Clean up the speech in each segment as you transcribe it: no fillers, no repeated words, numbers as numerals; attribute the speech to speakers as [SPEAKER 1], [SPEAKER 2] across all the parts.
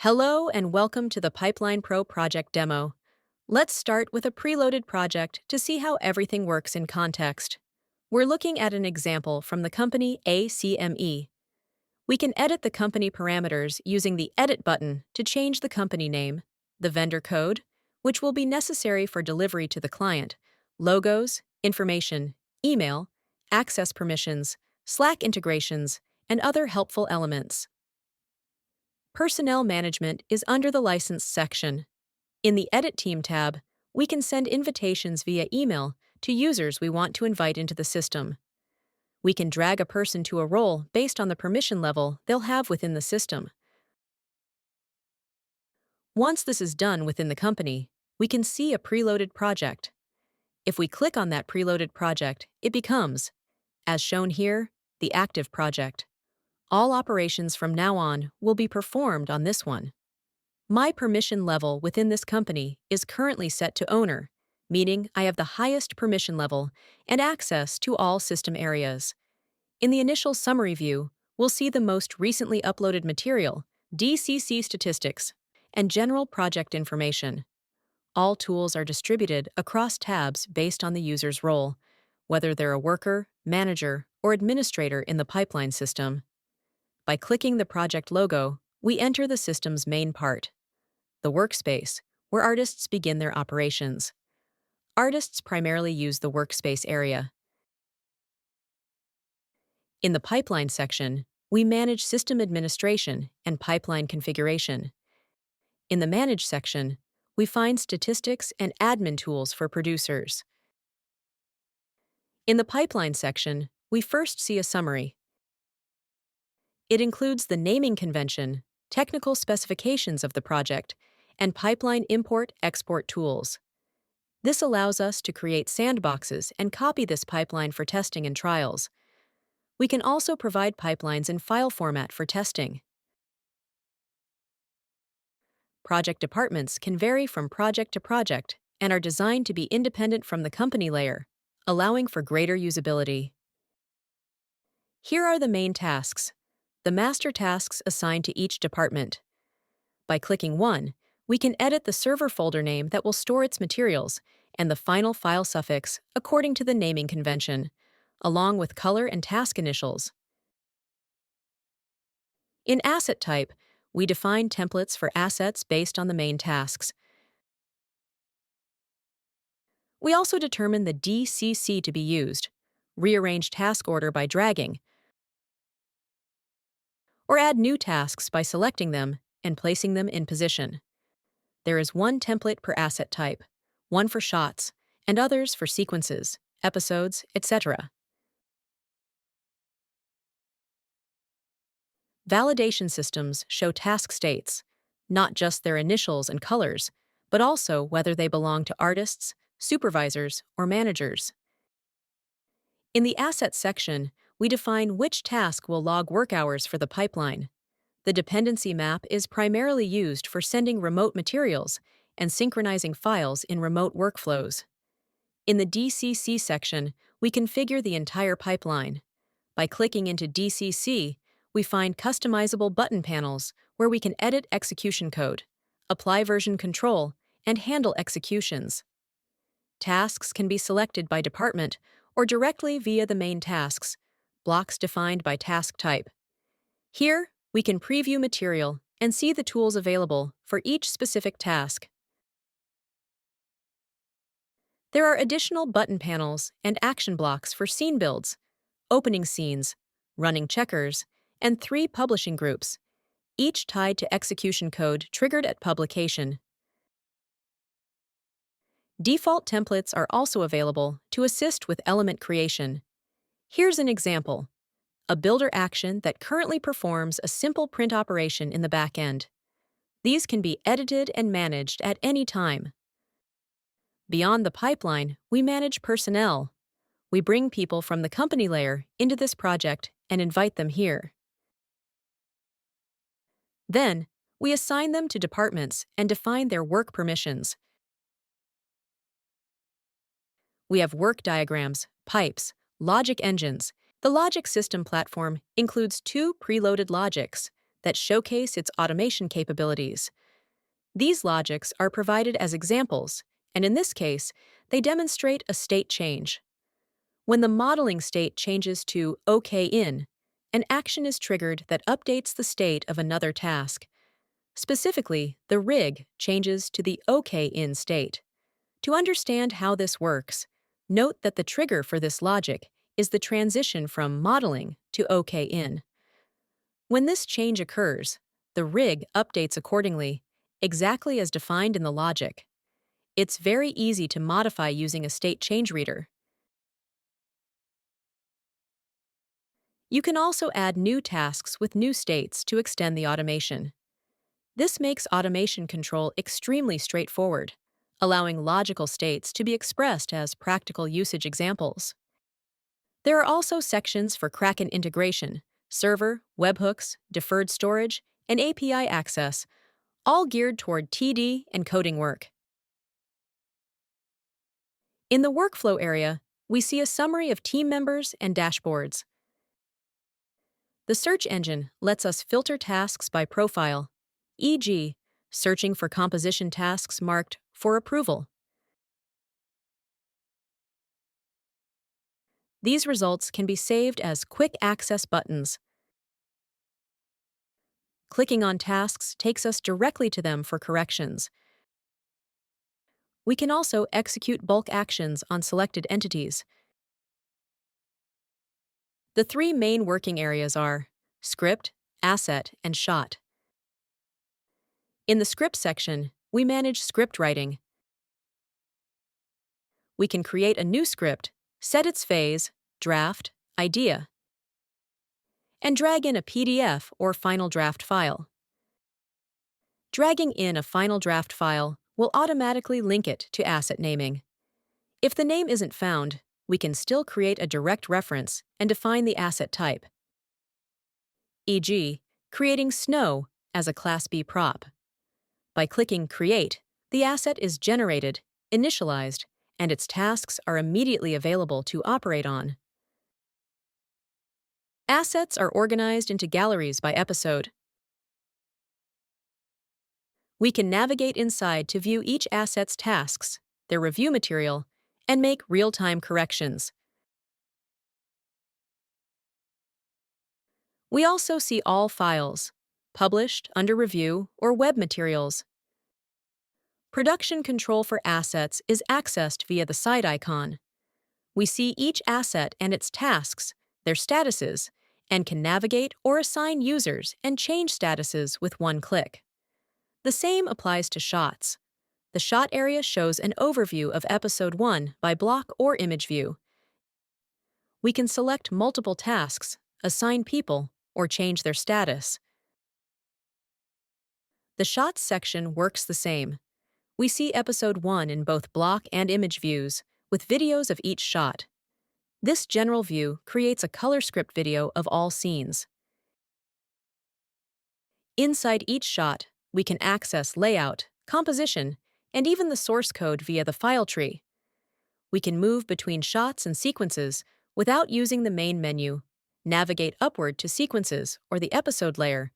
[SPEAKER 1] Hello and welcome to the Pipeline Pro project demo. Let's start with a preloaded project to see how everything works in context. We're looking at an example from the company ACME. We can edit the company parameters using the Edit button to change the company name, the vendor code, which will be necessary for delivery to the client, logos, information, email, access permissions, Slack integrations, and other helpful elements. Personnel management is under the License section. In the Edit Team tab, we can send invitations via email to users we want to invite into the system. We can drag a person to a role based on the permission level they'll have within the system. Once this is done within the company, we can see a preloaded project. If we click on that preloaded project, it becomes, as shown here, the active project. All operations from now on will be performed on this one. My permission level within this company is currently set to Owner, meaning I have the highest permission level and access to all system areas. In the initial summary view, we'll see the most recently uploaded material, DCC statistics, and general project information. All tools are distributed across tabs based on the user's role, whether they're a worker, manager, or administrator in the pipeline system. By clicking the project logo, we enter the system's main part, the workspace, where artists begin their operations. Artists primarily use the workspace area. In the pipeline section, we manage system administration and pipeline configuration. In the Manage section, we find statistics and admin tools for producers. In the pipeline section, we first see a summary. It includes the naming convention, technical specifications of the project, and pipeline import-export tools. This allows us to create sandboxes and copy this pipeline for testing and trials. We can also provide pipelines in file format for testing. Project departments can vary from project to project and are designed to be independent from the company layer, allowing for greater usability. Here are the main tasks, the master tasks assigned to each department. By clicking one, we can edit the server folder name that will store its materials and the final file suffix according to the naming convention, along with color and task initials. In Asset Type, we define templates for assets based on the main tasks. We also determine the DCC to be used, rearrange task order by dragging, or add new tasks by selecting them and placing them in position. There is one template per asset type, one for shots, and others for sequences, episodes, etc. Validation systems show task states, not just their initials and colors, but also whether they belong to artists, supervisors, or managers. In the Assets section, we define which task will log work hours for the pipeline. The dependency map is primarily used for sending remote materials and synchronizing files in remote workflows. In the DCC section, we configure the entire pipeline. By clicking into DCC, we find customizable button panels where we can edit execution code, apply version control, and handle executions. Tasks can be selected by department or directly via the main tasks, blocks defined by task type. Here, we can preview material and see the tools available for each specific task. There are additional button panels and action blocks for scene builds, opening scenes, running checkers, and 3 publishing groups, each tied to execution code triggered at publication. Default templates are also available to assist with element creation. Here's an example: a builder action that currently performs a simple print operation in the back end. These can be edited and managed at any time. Beyond the pipeline, we manage personnel. We bring people from the company layer into this project and invite them here. Then, we assign them to departments and define their work permissions. We have work diagrams, pipes, logic engines. The logic system platform includes 2 preloaded logics, that showcase its automation capabilities. These logics are provided as examples, and in this case, they demonstrate a state change. When the modeling state changes to OK in, an action is triggered that updates the state of another task. Specifically, the rig changes to the OK in state. To understand how this works, note that the trigger for this logic is the transition from modeling to OK in. When this change occurs, the rig updates accordingly, exactly as defined in the logic. It's very easy to modify using a state change reader. You can also add new tasks with new states to extend the automation. This makes automation control extremely straightforward, allowing logical states to be expressed as practical usage examples. There are also sections for Kraken integration, server, webhooks, deferred storage, and API access, all geared toward TD and coding work. In the workflow area, we see a summary of team members and dashboards. The search engine lets us filter tasks by profile, e.g., searching for composition tasks marked for approval. These results can be saved as quick access buttons. Clicking on tasks takes us directly to them for corrections. We can also execute bulk actions on selected entities. The three main working areas are script, asset, and shot. In the script section, we manage script writing. We can create a new script, set its phase, draft, idea, and drag in a PDF or final draft file. Dragging in a final draft file will automatically link it to asset naming. If the name isn't found, we can still create a direct reference and define the asset type, e.g., creating snow as a Class B prop. By clicking Create, the asset is generated, initialized, and its tasks are immediately available to operate on. Assets are organized into galleries by episode. We can navigate inside to view each asset's tasks, their review material, and make real-time corrections. We also see all files, published, under review, or web materials. Production control for assets is accessed via the side icon. We see each asset and its tasks, their statuses, and can navigate or assign users and change statuses with one click. The same applies to shots. The shot area shows an overview of Episode 1 by block or image view. We can select multiple tasks, assign people, or change their status. The Shots section works the same. We see Episode 1 in both block and image views, with videos of each shot. This general view creates a color script video of all scenes. Inside each shot, we can access layout, composition, and even the source code via the file tree. We can move between shots and sequences without using the main menu, navigate upward to sequences or the episode layer,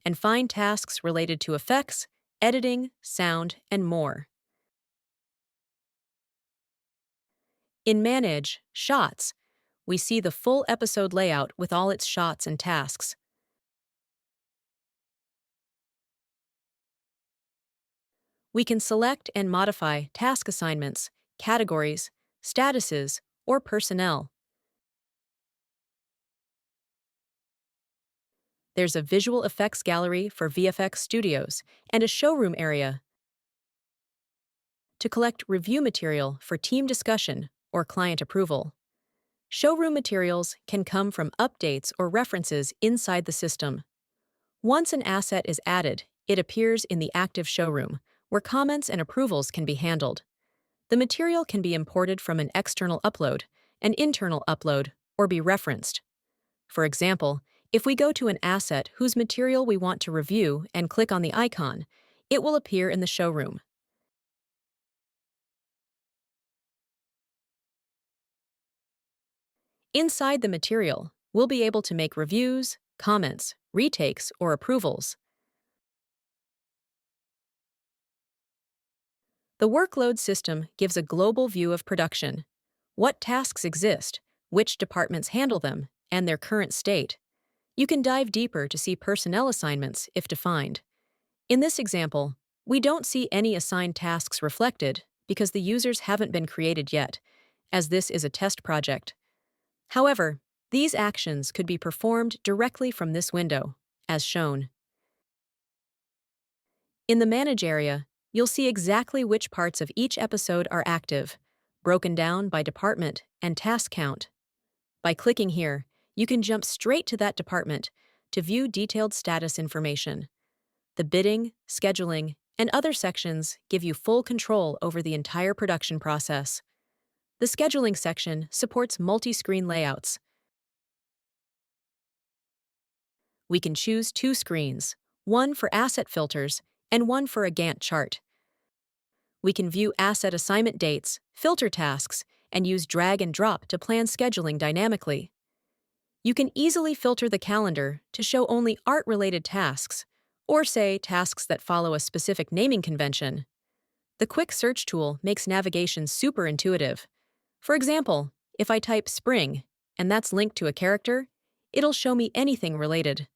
[SPEAKER 1] and find tasks related to effects, editing, sound, and more. In Manage Shots, we see the full episode layout with all its shots and tasks. We can select and modify task assignments, categories, statuses, or personnel. There's a visual effects gallery for VFX studios and a showroom area to collect review material for team discussion or client approval. Showroom materials can come from updates or references inside the system. Once an asset is added, it appears in the active showroom, where comments and approvals can be handled. The material can be imported from an external upload, an internal upload, or be referenced. For example, if we go to an asset whose material we want to review and click on the icon, it will appear in the showroom. Inside the material, we'll be able to make reviews, comments, retakes, or approvals. The workload system gives a global view of production: what tasks exist, which departments handle them, and their current state. You can dive deeper to see personnel assignments if defined. In this example, we don't see any assigned tasks reflected because the users haven't been created yet, as this is a test project. However, these actions could be performed directly from this window, as shown. In the Manage area, you'll see exactly which parts of each episode are active, broken down by department and task count. By clicking here, you can jump straight to that department to view detailed status information. The bidding, scheduling, and other sections give you full control over the entire production process. The scheduling section supports multi-screen layouts. We can choose two screens, one for asset filters and one for a Gantt chart. We can view asset assignment dates, filter tasks, and use drag and drop to plan scheduling dynamically. You can easily filter the calendar to show only art-related tasks, or say tasks that follow a specific naming convention. The quick search tool makes navigation super intuitive. For example, if I type spring, and that's linked to a character, it'll show me anything related.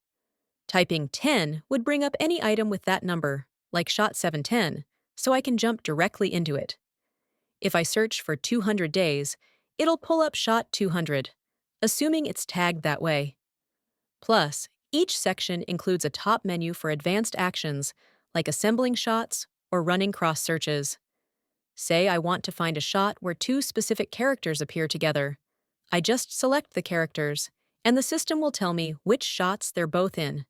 [SPEAKER 1] Typing 10 would bring up any item with that number, like shot 710, so I can jump directly into it. If I search for 200 days, it'll pull up shot 200, assuming it's tagged that way. Plus, each section includes a top menu for advanced actions, like assembling shots or running cross searches. Say I want to find a shot where two specific characters appear together. I just select the characters, and the system will tell me which shots they're both in.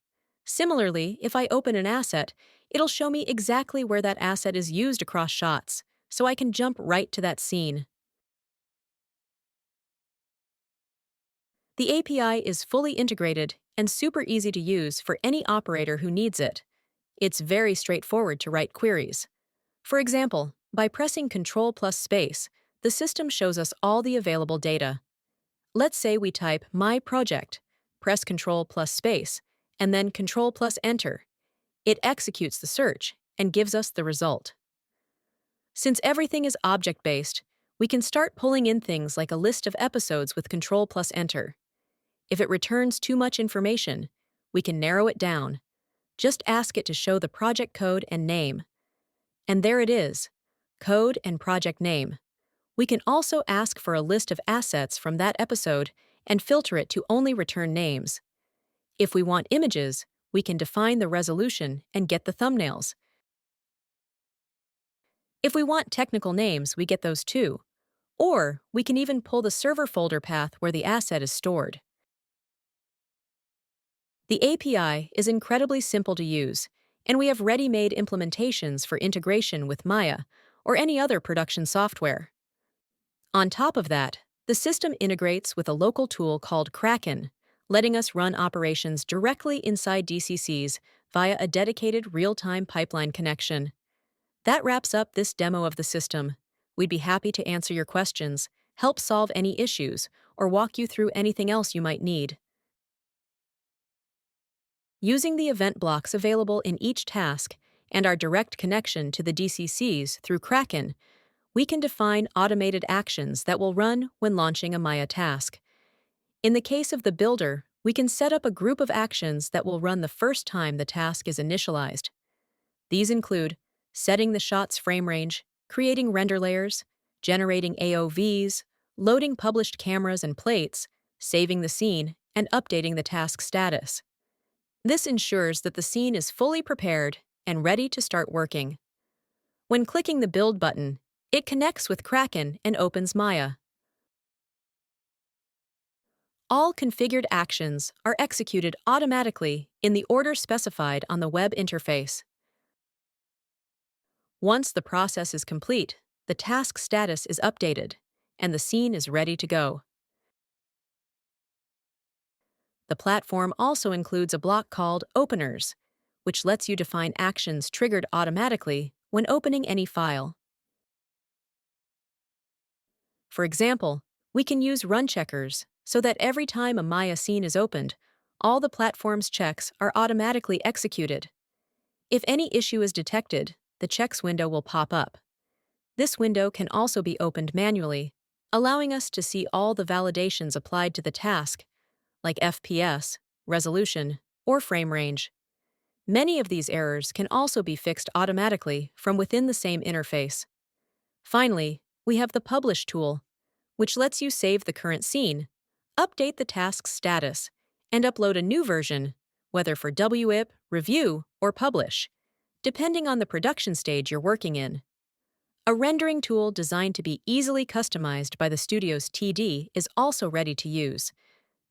[SPEAKER 1] Similarly, if I open an asset, it'll show me exactly where that asset is used across shots, so I can jump right to that scene. The API is fully integrated and super easy to use for any operator who needs it. It's very straightforward to write queries. For example, by pressing Ctrl plus space, the system shows us all the available data. Let's say we type My Project, press Ctrl plus space, and then Ctrl plus Enter. It executes the search and gives us the result. Since everything is object-based, we can start pulling in things like a list of episodes with Ctrl plus Enter. If it returns too much information, we can narrow it down. Just ask it to show the project code and name. And there it is, code and project name. We can also ask for a list of assets from that episode and filter it to only return names. If we want images, we can define the resolution and get the thumbnails. If we want technical names, we get those too. Or we can even pull the server folder path where the asset is stored. The API is incredibly simple to use, and we have ready-made implementations for integration with Maya or any other production software. On top of that, the system integrates with a local tool called Kraken, letting us run operations directly inside DCCs via a dedicated real-time pipeline connection. That wraps up this demo of the system. We'd be happy to answer your questions, help solve any issues, or walk you through anything else you might need. Using the event blocks available in each task and our direct connection to the DCCs through Kraken, we can define automated actions that will run when launching a Maya task. In the case of the builder, we can set up a group of actions that will run the first time the task is initialized. These include setting the shot's frame range, creating render layers, generating AOVs, loading published cameras and plates, saving the scene, and updating the task status. This ensures that the scene is fully prepared and ready to start working. When clicking the Build button, it connects with Kraken and opens Maya. All configured actions are executed automatically in the order specified on the web interface. Once the process is complete, the task status is updated, and the scene is ready to go. The platform also includes a block called Openers, which lets you define actions triggered automatically when opening any file. For example, we can use run checkers so that every time a Maya scene is opened, all the platform's checks are automatically executed. If any issue is detected, the checks window will pop up. This window can also be opened manually, allowing us to see all the validations applied to the task, like FPS, resolution, or frame range. Many of these errors can also be fixed automatically from within the same interface. Finally, we have the Publish tool, which lets you save the current scene, update the task's status, and upload a new version, whether for WIP, review, or publish, depending on the production stage you're working in. A rendering tool designed to be easily customized by the studio's TD is also ready to use.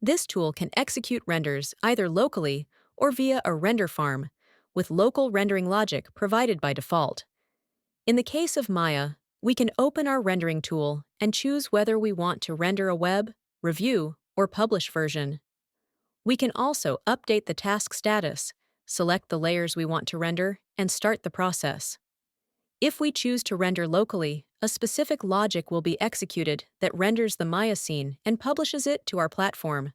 [SPEAKER 1] This tool can execute renders either locally or via a render farm, with local rendering logic provided by default. In the case of Maya, we can open our rendering tool and choose whether we want to render a web, review, or publish version. We can also update the task status, select the layers we want to render, and start the process. If we choose to render locally, a specific logic will be executed that renders the Maya scene and publishes it to our platform.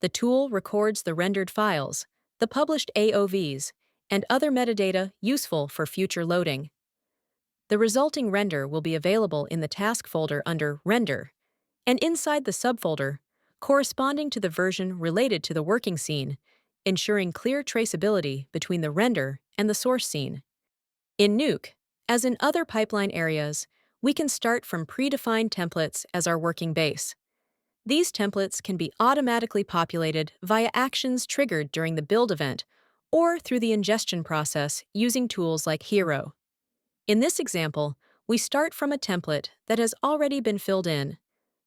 [SPEAKER 1] The tool records the rendered files, the published AOVs, and other metadata useful for future loading. The resulting render will be available in the task folder under Render, and inside the subfolder, corresponding to the version related to the working scene, ensuring clear traceability between the render and the source scene. In Nuke, as in other pipeline areas, we can start from predefined templates as our working base. These templates can be automatically populated via actions triggered during the build event or through the ingestion process using tools like Hero. In this example, we start from a template that has already been filled in,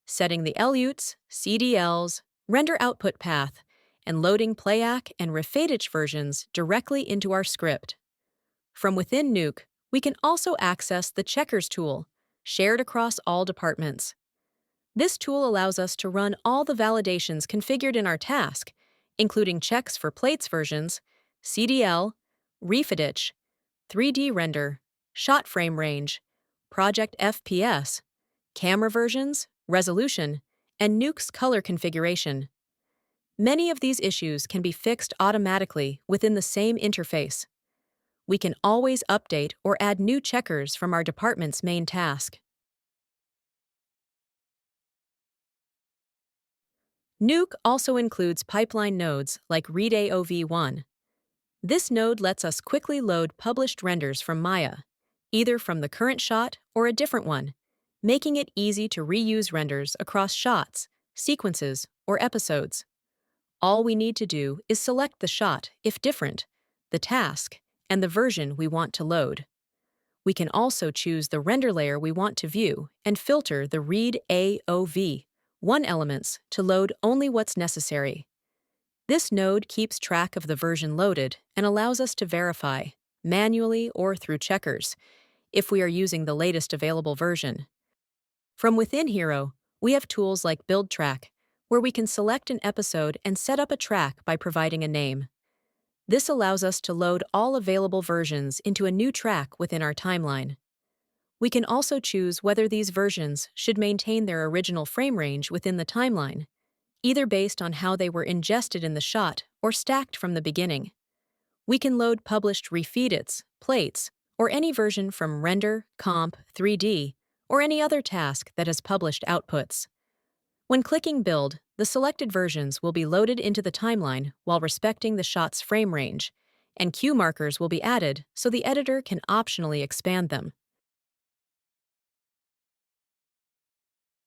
[SPEAKER 1] setting the LUTs, CDLs, render output path, and loading Playac and Refadich versions directly into our script. From within Nuke, we can also access the Checkers tool, shared across all departments. This tool allows us to run all the validations configured in our task, including checks for plates versions, CDL, Refadich, 3D render, shot frame range, project FPS, camera versions, resolution, and Nuke's color configuration. Many of these issues can be fixed automatically within the same interface. We can always update or add new checkers from our department's main task. Nuke also includes pipeline nodes like ReadAOV1. This node lets us quickly load published renders from Maya, either from the current shot or a different one, making it easy to reuse renders across shots, sequences, or episodes. All we need to do is select the shot, if different, the task, and the version we want to load. We can also choose the render layer we want to view and filter the ReadAOV1 elements to load only what's necessary. This node keeps track of the version loaded and allows us to verify, manually or through checkers, if we are using the latest available version. From within Hero, we have tools like Build Track, where we can select an episode and set up a track by providing a name. This allows us to load all available versions into a new track within our timeline. We can also choose whether these versions should maintain their original frame range within the timeline, either based on how they were ingested in the shot or stacked from the beginning. We can load published refeedits, plates, or any version from Render, Comp, 3D, or any other task that has published outputs. When clicking Build, the selected versions will be loaded into the timeline while respecting the shot's frame range, and cue markers will be added so the editor can optionally expand them.